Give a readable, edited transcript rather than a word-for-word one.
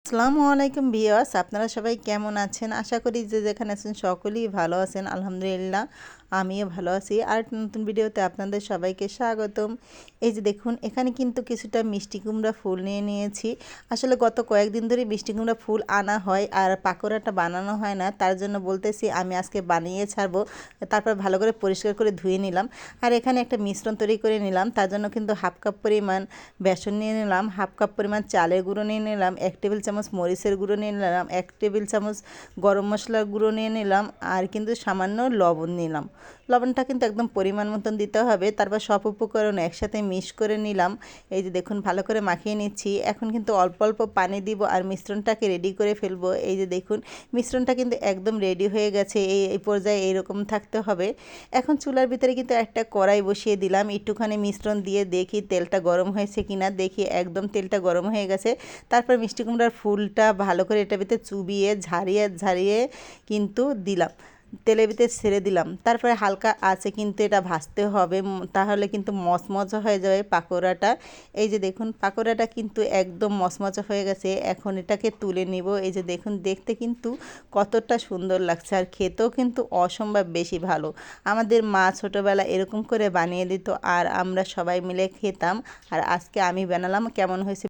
আসসালামু আলাইকুম ভিউয়ার্স, আপনারা সবাই কেমন আছেন? আশা করি যে যেখানে আছেন সকলেই ভালো আছেন। আলহামদুলিল্লাহ আমিও ভালো আছি। আর একটা নতুন ভিডিওতে আপনাদের সবাইকে স্বাগতম। এই যে দেখুন, এখানে কিন্তু কিছুটা মিষ্টি কুমড়া ফুল নিয়ে নিয়েছি। আসলে গত কয়েকদিন ধরে মিষ্টি কুমড়া ফুল আনা হয় আর পাকোড়াটা বানানো হয় না, তার জন্য বলতেছি আমি আজকে বানিয়ে ছাড়বো। তারপর ভালো করে পরিষ্কার করে ধুয়ে নিলাম। আর এখানে একটা মিশ্রণ তৈরি করে নিলাম। তার জন্য কিন্তু হাফ কাপ পরিমাণ বেসন নিয়ে নিলাম, হাফ কাপ পরিমাণ চালের গুঁড়ো নিয়ে নিলাম, 1 টেবিল চামচ মরিচের গুঁড়ো নিয়ে নিলাম, 1 টেবিল চামচ গরম মশলার গুঁড়ো নিয়ে নিলাম, আর কিন্তু সামান্য লবণ নিলাম। লবণটা কিন্তু একদম পরিমাণ মতন দিতে হবে। তারপর সব উপকরণ একসাথে মিক্স করে নিলাম। এই যে দেখুন, ভালো করে মাখিয়ে নিচ্ছি। এখন কিন্তু অল্প অল্প পানি দিব আর মিশ্রণটাকে রেডি করে ফেলবো। এই যে দেখুন, মিশ্রণটা কিন্তু একদম রেডি হয়ে গেছে। এই পর্যায়ে এইরকম থাকতে হবে। এখন চুলার ভিতরে কিন্তু একটা কড়াই বসিয়ে দিলাম। একটুখানি মিশ্রণ দিয়ে দেখি তেলটা গরম হয়েছে কিনা। দেখি একদম তেলটা গরম হয়ে গেছে। তারপর মিষ্টি কুমড়ার ফুলটা ভালো করে এটার ভিতরে চুবিয়ে ঝারিয়ে ঝারিয়ে কিন্তু দিলাম, তেলের ভিতরে ছেড়ে দিলাম। তারপরে হালকা আছে কিন্তু এটা ভাজতে হবে, তাহলে কিন্তু মচমচা হয়ে যাবে পাকোড়াটা। এই যে দেখুন, পাকোড়াটা কিন্তু একদম মচমচা হয়ে গেছে। এখন এটাকে তুলে নিব। এই যে দেখুন, দেখতে কিন্তু কতটা সুন্দর লাগছে আর খেতেও কিন্তু অসম্ভব বেশি ভালো। আমাদের মা ছোটোবেলা এরকম করে বানিয়ে দিত আর আমরা সবাই মিলে খেতাম। আর আজকে আমি বানালাম, কেমন হয়েছে